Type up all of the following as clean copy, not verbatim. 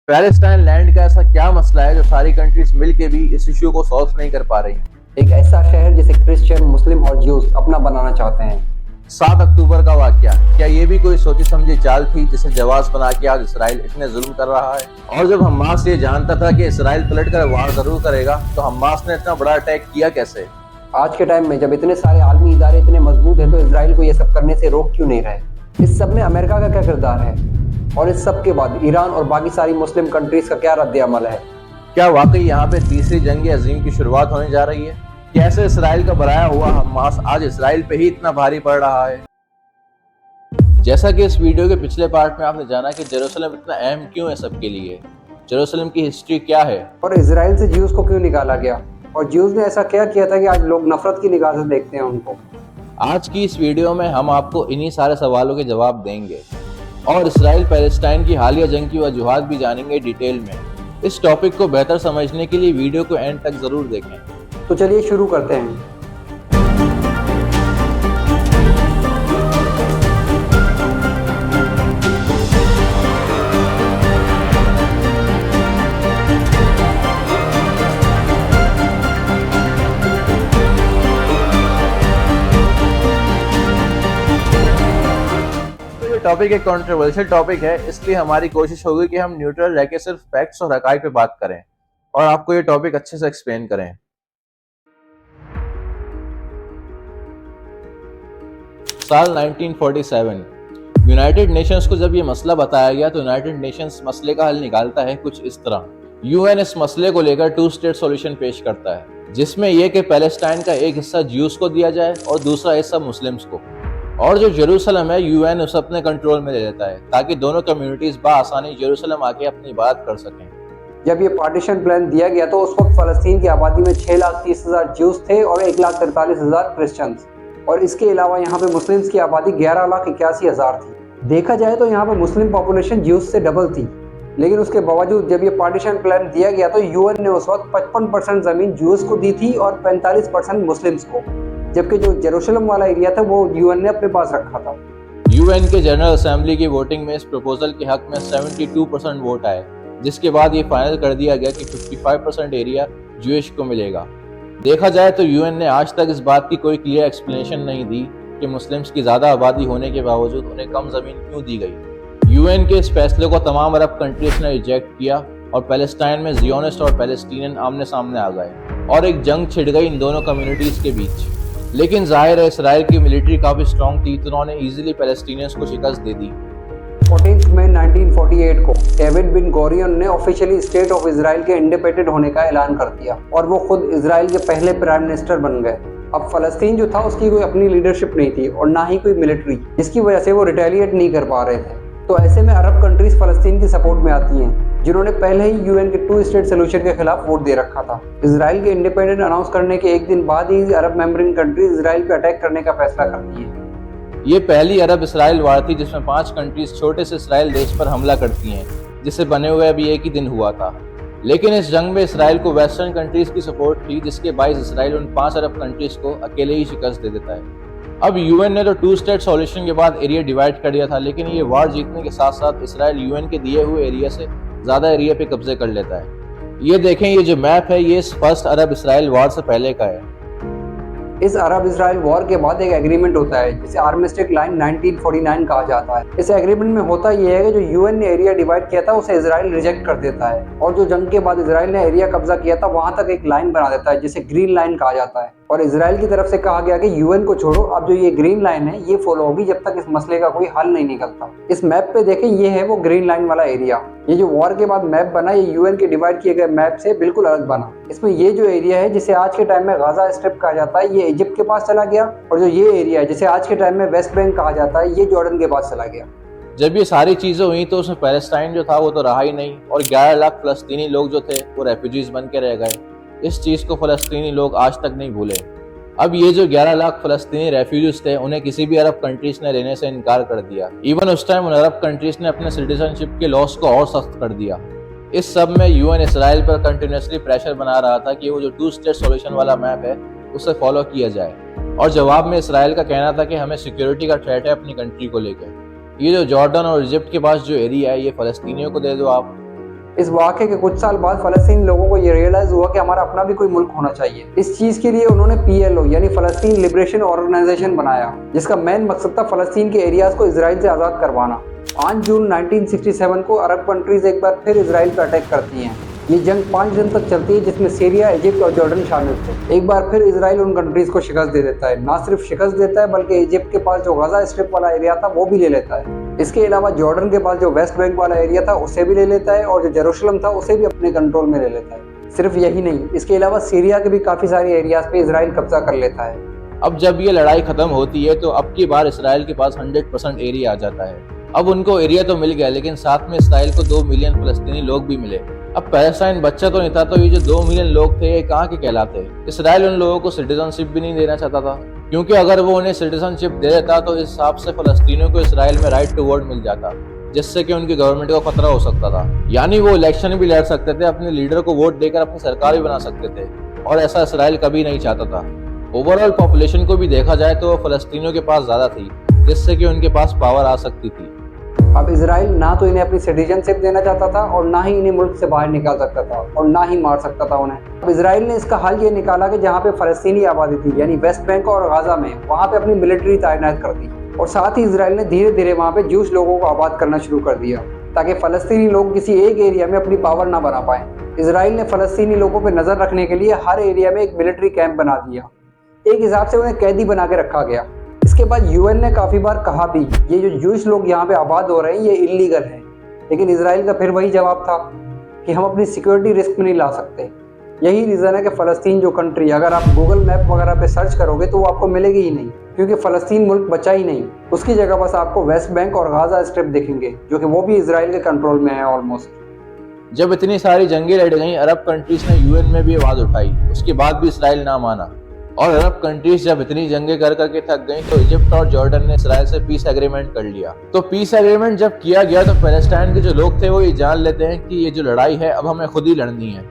Palestine land का ऐसा क्या मसला है जो सारी कंट्रीज मिलके भी इस इश्यू को सॉल्व नहीं कर पा रही? एक ऐसा शहर जिसे क्रिश्चियन, मुस्लिम और ज्यूज अपना बनाना चाहते हैं। 7 अक्टूबर का वाकया, क्या ये भी कोई सोची समझी चाल थी जिसे जवाब बना के आज इसराइल इतने जुल्म कर रहा है? और जब हमास ये जानता था कि इसराइल पलटकर वार जरूर करेगा, तो हमास ने इतना बड़ा अटैक किया कैसे? आज के टाइम में जब इतने सारे आलमी इदारे इतने मजबूत हैं, तो इसराइल को ये सब करने से रोक क्यों नहीं रहे? इस सब में अमेरिका का क्या किरदार है? और इस सब के बाद ईरान और बाकी सारी मुस्लिम कंट्रीज का क्या रद्द-ए-अमल है? क्या वाकई यहाँ पे तीसरी जंग अजीम की शुरुआत होने जा रही है? कैसे इसराइल का बनाया हुआ हमास आज इसराइल पे ही इतना भारी पड़ रहा है? जैसा कि इस वीडियो के पिछले पार्ट में आपने जाना कि जेरूसलम इतना अहम क्यों है सबके लिए, जेरूसलम की हिस्ट्री क्या है, और इसराइल से ज्यूज को क्यों निकाला गया, और ज्यूज ने ऐसा क्या किया था कि आज लोग नफरत की निगाह से देखते हैं उनको। आज की इस वीडियो में हम आपको इन्हीं सारे सवालों के जवाब देंगे और इसराइल पैलेस्टाइन की हालिया जंग की वजूहात भी जानेंगे डिटेल में। इस टॉपिक को बेहतर समझने के लिए वीडियो को एंड तक जरूर देखें। तो चलिए शुरू करते हैं। टॉपिक एक कंट्रोवर्शियल टॉपिक है, इसलिए हमारी कोशिश होगी कि हम न्यूट्रल रह के सिर्फ फैक्ट्स और हकाइक पे बात करें और आपको ये टॉपिक अच्छे से एक्सप्लेन करें। साल 1947 यूनाइटेड नेशंस को जब ये मसला बताया गया तो यूनाइटेड नेशंस मसले का हल निकालता है कुछ इस तरह। यूएन इस मसले को लेकर 2 स्टेट सॉल्यूशन पेश करता है, जिसमें यह कि पैलेस्टाइन का एक हिस्सा ज्यूज को दिया जाए और दूसरा हिस्सा मुस्लिम्स को, और जो जेरूसलम है यूएन उसे अपने कंट्रोल में ले लेता है ताकि दोनों कम्युनिटीज बआसानी जेरूसलम आके अपनी बात कर सकें। जब ये पार्टीशन प्लान दिया गया तो उस वक्त फलस्तीन की आबादी में 6,30,000 ज्यूज थे और 1,43,000 क्रिश्चियंस, और इसके अलावा यहाँ पे मुस्लिम्स की आबादी 11,81,000 थी। देखा जाए तो यहाँ पे मुस्लिम पॉपुलेशन ज्यूज से डबल थी, लेकिन उसके बावजूद जब ये पार्टीशन प्लान दिया गया तो यूएन ने उस वक्त 55% जमीन ज्यूज को दी थी और 45% मुस्लिम्स को, जबकि जो जेरूसलम वाला एरिया था वो यूएन ने अपने पास रखा था। यूएन के जनरल असेंबली की वोटिंग में इस प्रपोजल के हक में 72% वोट आए, जिसके बाद ये फाइनल कर दिया गया कि 55% एरिया ज्यूइश को मिलेगा। देखा जाए तो यूएन ने आज तक इस बात की कोई क्लियर एक्सप्लेनेशन नहीं दी कि मुस्लिम्स की ज्यादा आबादी होने के बावजूद उन्हें कम जमीन क्यों दी गई। यूएन के इस फैसले को तमाम अरब कंट्रीज ने रिजेक्ट किया और पैलेस्टाइन में जियोनिस्ट और पैलेस्टीनियन आमने सामने आ गए और एक जंग छिड़ गई इन दोनों कम्युनिटीज के बीच। लेकिन जाहिर है इसराइल की मिलिट्री काफी स्ट्रॉन्ग थी, तो उन्होंने इजीली पैलेस्टीनियंस को शिकस्त दे दी। 14 मई 1948 को डेविड बिन गोरियन ने ऑफिशियली स्टेट ऑफ इसराइल के इंडिपेंडेंट होने का ऐलान कर दिया और वो खुद इसराइल के पहले प्राइम मिनिस्टर बन गए। अब फलस्तीन जो था उसकी कोई अपनी लीडरशिप नहीं थी और ना ही कोई मिलिट्री, जिसकी वजह से वो रिटेलिएट नहीं कर पा रहे थे। तो ऐसे में अरब कंट्रीज फलस्तीन की सपोर्ट में आती हैं, जिन्होंने पहले ही यूएन के 2 स्टेट सोल्यूशन के खिलाफ वोट दे रखा था। इसराइल के इंडिपेंडेंट अनाउंस करने के एक दिन बाद ही अरब मेंबरिंग कंट्रीज इसराइल पे अटैक करने का फैसला करती है। ये पहली अरब इसराइल वार थी जिसमें 5 कंट्रीज छोटे से इसराइल देश पर हमला करती हैं, जिसे बने हुए अभी एक ही दिन हुआ था। लेकिन इस जंग में इसराइल को वेस्टर्न कंट्रीज की सपोर्ट थी, जिसके बायस इसराइल उन 5 अरब कंट्रीज को अकेले ही शिकस्त दे देता है। अब यूएन ने तो 2 स्टेट सॉल्यूशन के बाद एरिया डिवाइड कर दिया था, लेकिन ये वार जीतने के साथ साथ इसराइल यूएन के दिए हुए एरिया से ज्यादा एरिया पे कब्जे कर लेता है। ये देखें, ये जो मैप है ये फर्स्ट अरब इसराइल वार से पहले का है। इस अरब इसराइल वॉर के बाद एक एग्रीमेंट होता है जिसे आर्मिस्टिस लाइन 1949 कहा जाता है। इस एग्रीमेंट में होता यह है कि जो यूएन ने एरिया डिवाइड किया था उसे इसराइल रिजेक्ट कर देता है, और जो जंग के बाद इसराइल ने एरिया कब्जा किया था वहां तक एक लाइन बना देता है जिसे ग्रीन लाइन कहा जाता है, और इसराइल की तरफ से कहा गया कि यूएन को छोड़ो, अब जो ये ग्रीन लाइन है ये फॉलो होगी जब तक इस मसले का कोई हल नहीं निकलता। इस मैप पे देखें, ये है वो ग्रीन लाइन वाला एरिया। ये जो वॉर के बाद मैप बना ये यूएन के डिवाइड किए गए मैप से बिल्कुल अलग बना। इसमें ये जो एरिया है जिसे आज के टाइम में गाजा स्ट्रिप कहा जाता है ये इजिप्ट के पास चला गया, और जो ये एरिया है जिसे आज के टाइम में वेस्ट बैंक कहा जाता है ये जॉर्डन के पास चला गया। जब ये सारी चीजें हुई तो उसमें पैलेस्टाइन जो था वो तो रहा ही नहीं और 11 लाख फलस्तीनी लोग जो थे वो रेफ्यूजीज बन के रह गए। इस चीज को फलस्तीनी लोग आज तक नहीं भूले। अब ये जो 11 लाख फलस्तीनी रेफ्यूजीज थे उन्हें किसी भी अरब कंट्रीज ने लेने से इनकार कर दिया। इवन उस टाइम उन अरब कंट्रीज ने अपने सिटीजनशिप के लॉस को और सख्त कर दिया। इस सब में यूएन इसराइल पर कंटिन्यूसली प्रेशर बना रहा था कि वो जो 2 स्टेट सॉल्यूशन वाला मैप है उसे फॉलो किया जाए, और जवाब में इसराइल का कहना था कि हमें सिक्योरिटी का थ्रेट है अपनी कंट्री को लेकर। ये जो जॉर्डन और इजिप्ट के पास जो एरिया है ये फलस्तीनियों को दे दो आप। इस वाक़े के कुछ साल बाद फ़लस्तीनी लोगों को ये रियलाइज़ हुआ कि हमारा अपना भी कोई मुल्क होना चाहिए। इस चीज़ के लिए उन्होंने PLO यानी फ़लस्तीन लिबरेशन ऑर्गेनाइजेशन बनाया, जिसका मेन मकसद था फ़लस्तीन के एरियाज़ को इजराइल से आज़ाद करवाना। 5 जून 1967 को अरब कंट्रीज़ एक बार फिर इजराइल पर अटैक करती हैं। ये जंग 5 दिन तक चलती है, जिसमें सीरिया, इजिप्ट और जॉर्डन शामिल थे। एक बार फिर इजराइल उन कंट्रीज़ को शिकस्त दे देता है। ना सिर्फ शिकस्त देता है, बल्कि इजिप्ट के पास जो गाजा स्ट्रिप वाला एरिया था वो भी ले लेता है। इसके अलावा जॉर्डन के पास जो वेस्ट बैंक वाला एरिया था उसे भी ले लेता है, और जो जेरूशलम था उसे भी अपने कंट्रोल में ले लेता है। सिर्फ यही नहीं, इसके अलावा सीरिया के भी काफ़ी सारे एरियाज़ पे इजराइल कब्जा कर लेता है। अब जब ये लड़ाई खत्म होती है तो अब की बार इसराइल के पास 100% एरिया आ जाता है। अब उनको एरिया तो मिल गया, लेकिन साथ में इसराइल को 2 मिलियन फलस्तीनी लोग भी मिले। अब पैलेस्टाइन बच्चा तो नहीं था, तो ये जो 2 मिलियन लोग थे ये कहाँ के कहलाते। इसराइल उन लोगों को सिटीजनशिप भी नहीं देना चाहता था, क्योंकि अगर वो उन्हें सिटीजनशिप दे देता तो इस हिसाब से फलस्तीनियों को इसराइल में राइट टू वोट मिल जाता, जिससे कि उनकी गवर्नमेंट को खतरा हो सकता था। यानी वो इलेक्शन भी लड़ सकते थे, अपने लीडर को वोट देकर अपनी सरकार भी बना सकते थे, और ऐसा इसराइल कभी नहीं चाहता था। ओवरऑल पॉपुलेशन को भी देखा जाए तो फलस्तीनियों के पास ज्यादा थी, जिससे कि उनके पास पावर आ सकती थी। अब इजराइल ना तो इन्हें अपनी सिटीजनशिप देना चाहता था, और ना ही इन्हें मुल्क से बाहर निकाल सकता था, और ना ही मार सकता था उन्हें। अब इजराइल ने इसका हल ये निकाला कि जहाँ पे फलस्तीनी आबादी थी, यानी वेस्ट बैंक और गाजा में, वहाँ पे अपनी मिलिट्री तैनात कर दी। और साथ ही इजराइल ने धीरे धीरे वहाँ पे ज्यूस लोगों को आबाद करना शुरू कर दिया, ताकि फलस्तीनी लोग किसी एक एरिया में अपनी पावर ना बना पाए। इजराइल ने फलस्तीनी लोगों पर नजर रखने के लिए हर एरिया में एक मिलिट्री कैंप बना दिया। एक हिसाब से उन्हें कैदी बना के रखा गया। इसके बाद UN ने काफ़ी बार कहा भी, ये जो जूश लोग यहाँ पे आबाद हो रहे हैं ये इलीगल है, लेकिन इजराइल का फिर वही जवाब था कि हम अपनी सिक्योरिटी रिस्क में नहीं ला सकते। यही रीज़न है कि फ़लस्तीन जो कंट्री, अगर आप गूगल मैप वगैरह पे सर्च करोगे तो वो आपको मिलेगी ही नहीं, क्योंकि फ़लस्तीन मुल्क बचा ही नहीं। उसकी जगह बस आपको वेस्ट बैंक और गाजा स्ट्रिप दिखेंगे, जो कि वो भी इजराइल के कंट्रोल में है ऑलमोस्ट। जब इतनी सारी जंगें लड़ गईं, अरब कंट्रीज ने UN में भी आवाज़ उठाई, उसके बाद भी इसराइल ना माना। और अरब कंट्रीज जब इतनी जंगें कर करके थक गईं, तो इजिप्ट और जॉर्डन ने इसराइल से पीस एग्रीमेंट कर लिया। तो पीस एग्रीमेंट जब किया गया तो पैलेस्टाइन के जो लोग थे वो ये जान लेते हैं कि ये जो लड़ाई है अब हमें खुद ही लड़नी है।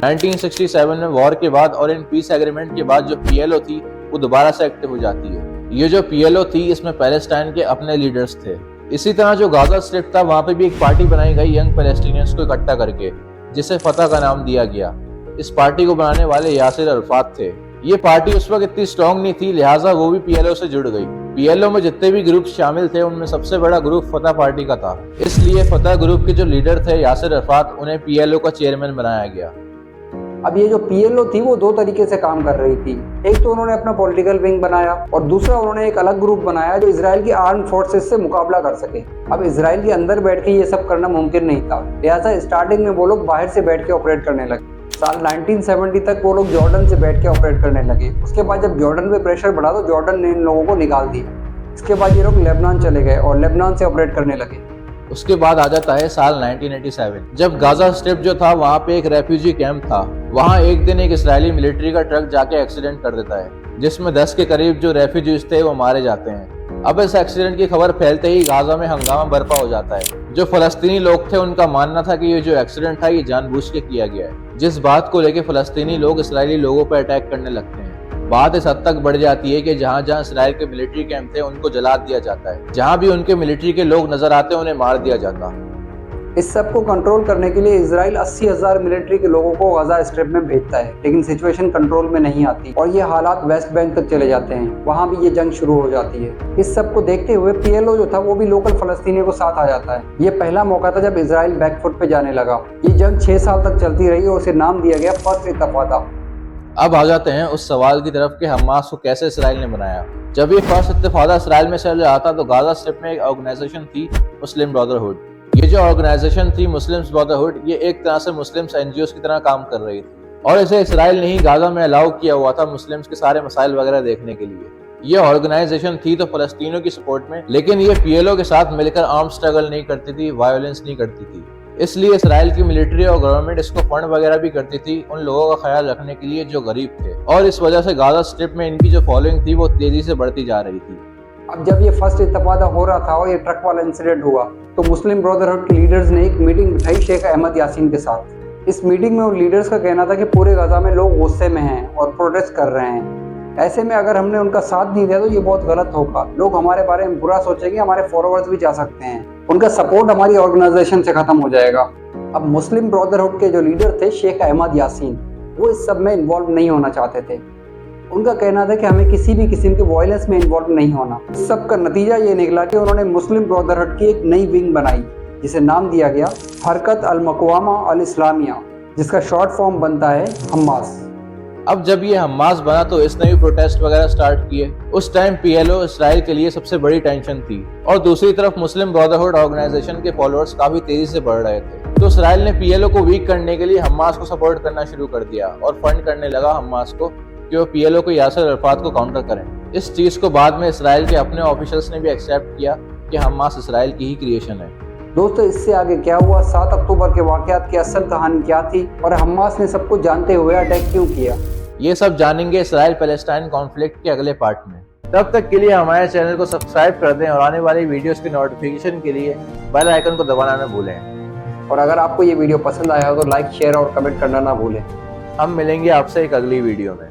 1967 में वॉर के बाद और इन पीस एग्रीमेंट के बाद जो PLO थी वो दोबारा से एक्टिव हो जाती है। ये जो PLO थी, इसमें पैलेस्टाइन के अपने लीडर्स थे। इसी तरह जो गाजा स्ट्रिप था, वहाँ पे भी एक पार्टी बनाई गई यंग पैलेस्टीनियंस को इकट्ठा करके, जिसे फतह का नाम दिया गया। इस पार्टी को बनाने वाले यासिर अरफात थे। ये पार्टी उस वक्त इतनी स्ट्रॉन्ग नहीं थी, लिहाजा वो भी PLO से जुड़ गई। PLO में जितने भी ग्रुप शामिल थे, उनमें सबसे बड़ा ग्रुप फतह पार्टी का था। इसलिए फतह ग्रुप के जो लीडर थे यासिर अरफात, उन्हें PLO का चेयरमैन बनाया गया। अब ये जो PLO थी वो 2 तरीके से काम कर रही थी। एक तो उन्होंने अपना पॉलिटिकल विंग बनाया, और दूसरा उन्होंने एक अलग ग्रुप बनाया जो इजराइल की आर्म फोर्सेस से मुकाबला कर सके। अब इजराइल के अंदर बैठ के ये सब करना मुमकिन नहीं था, लिहाजा स्टार्टिंग में वो लोग बाहर से बैठ के ऑपरेट करने लगे। साल 1970 तक वो लोग जॉर्डन से बैठ के ऑपरेट करने लगे। उसके बाद जब जॉर्डन पे प्रेशर बढ़ा तो जॉर्डन ने इन लोगों को निकाल दिया। इसके बाद ये लोग लेबनान चले गए और लेबनान से ऑपरेट करने लगे। उसके बाद आ जाता है साल 1987, जब गाजा स्ट्रिप जो था वहाँ पे एक रेफ्यूजी कैंप था। वहाँ एक दिन एक इजरायली मिलिट्री का ट्रक जाके एक्सीडेंट कर देता है, जिसमें 10 के करीब जो रेफ्यूजीज थे वो मारे जाते हैं। अब इस एक्सीडेंट की खबर फैलते ही गाजा में हंगामा बर्पा हो जाता है। जो फलस्तीनी लोग थे उनका मानना था कि ये जो एक्सीडेंट था ये जानबूझ के किया गया है, जिस बात को लेकर फलस्तीनी लोग इसराइली लोगों पर अटैक करने लगते हैं। बात इस हद तक बढ़ जाती है कि जहाँ जहाँ इसराइल के मिलिट्री कैंप थे उनको जला दिया जाता है, जहाँ भी उनके मिलिट्री के लोग नजर आते हैं उन्हें मार दिया जाता। इस सब को कंट्रोल करने के लिए इजराइल 80,000 मिलिट्री के लोगों को गाजा स्ट्रिप में भेजता है, लेकिन सिचुएशन कंट्रोल में नहीं आती और ये हालात वेस्ट बैंक तक चले जाते हैं। वहाँ भी ये जंग शुरू हो जाती है। इस सब को देखते हुए PLO जो था वो भी लोकल फलस्तीनियों को साथ आ जाता है। ये पहला मौका था जब इजराइल बैकफुट पे जाने लगा। ये जंग 6 साल तक चलती रही और उसे नाम दिया गया फर्स्ट इंतफादा। अब आ जाते हैं उस सवाल की तरफ कि हमास को कैसे इसराइल ने बनाया। जब ये फर्स्ट इंतफादा इसराइल में चल रहा था तो गाजा स्ट्रिप में एक ऑर्गेनाइजेशन थी, मुस्लिम ब्रदरहुड। ये जो ऑर्गेनाइजेशन थी मुस्लिम्स ब्रदरहुड, ये एक तरह से मुस्लिम्स NGOs की तरह काम कर रही थी और इसे इसराइल ने ही गाजा में अलाउ किया हुआ था मुस्लिम्स के सारे मसाइल वगैरह देखने के लिए। ये ऑर्गेनाइजेशन थी तो फलस्तीनियों की सपोर्ट में, लेकिन ये PLO के साथ मिलकर आर्म स्ट्रगल नहीं करती थी, वायलेंस नहीं करती थी। इसलिए इसराइल की मिलिट्री और गवर्नमेंट इसको फंड वगैरह भी करती थी उन लोगों का ख्याल रखने के लिए जो गरीब थे, और इस वजह से गाजा स्ट्रिप में इनकी जो फॉलोइंग थी वो तेजी से बढ़ती जा रही थी। अब जब ये फर्स्ट इंतफादा हो रहा था और ये ट्रक वाला इंसिडेंट हुआ तो मुस्लिम ब्रदरहुड के लीडर्स ने एक मीटिंग बिठाई शेख अहमद यासीन के साथ। इस मीटिंग में उन लीडर्स का कहना था कि पूरे गाजा में लोग गुस्से में हैं और प्रोटेस्ट कर रहे हैं। ऐसे में अगर हमने उनका साथ नहीं दिया तो ये बहुत गलत होगा। लोग हमारे बारे में बुरा सोचेंगे, हमारे फॉलोअर्स भी जा सकते हैं, उनका सपोर्ट हमारी ऑर्गेनाइजेशन से खत्म हो जाएगा। अब मुस्लिम ब्रदरहुड के जो लीडर थे शेख अहमद यासीन, वो इस सब में इन्वॉल्व नहीं होना चाहते थे। उनका कहना था कि हमें किसी भी किस्म के वायलेंस में इन्वॉल्व नहीं होना। इस सब का नतीजा ये निकला कि उन्होंने मुस्लिम ब्रदरहुड की एक नई विंग बनाई जिसे नाम दिया गया हरकत अल-मक़वामा अल-इस्लामिया, जिसका शॉर्ट फॉर्म बनता है हम्मास। अब जब ये हम्मास बना तो इसने भी प्रोटेस्ट वगैरह स्टार्ट किए। उस टाइम पीएलओ इसराइल के लिए सबसे बड़ी टेंशन थी और दूसरी तरफ मुस्लिम ब्रदरहुड ऑर्गेनाइजेशन के फॉलोअर्स काफी तेजी से बढ़ रहे थे। तो इसराइल ने पीएलओ को वीक करने के लिए हम्मास को सपोर्ट करना शुरू कर दिया और फंड करने लगा हम्मास को कि वो पीएलओ को यासिर अराफात को काउंटर करें। इस चीज को बाद में इसराइल के अपने ऑफिशियल्स ने भी एक्सेप्ट किया कि हम्मास इसराइल की ही क्रिएशन है। दोस्तों, इससे आगे क्या हुआ, 7 अक्टूबर के वाकयात की असल कहानी क्या थी और हम्मास ने सब कुछ जानते हुए अटैक क्यों किया, ये सब जानेंगे इसराइल पैलेस्टाइन कॉन्फ्लिक्ट के अगले पार्ट में। तब तक के लिए हमारे चैनल को सब्सक्राइब कर दें और आने वाली वीडियोस की नोटिफिकेशन के लिए बेल आइकन को दबाना न भूलें। और अगर आपको ये वीडियो पसंद आया हो तो लाइक, शेयर और कमेंट करना ना भूलें। हम मिलेंगे आपसे एक अगली वीडियो में।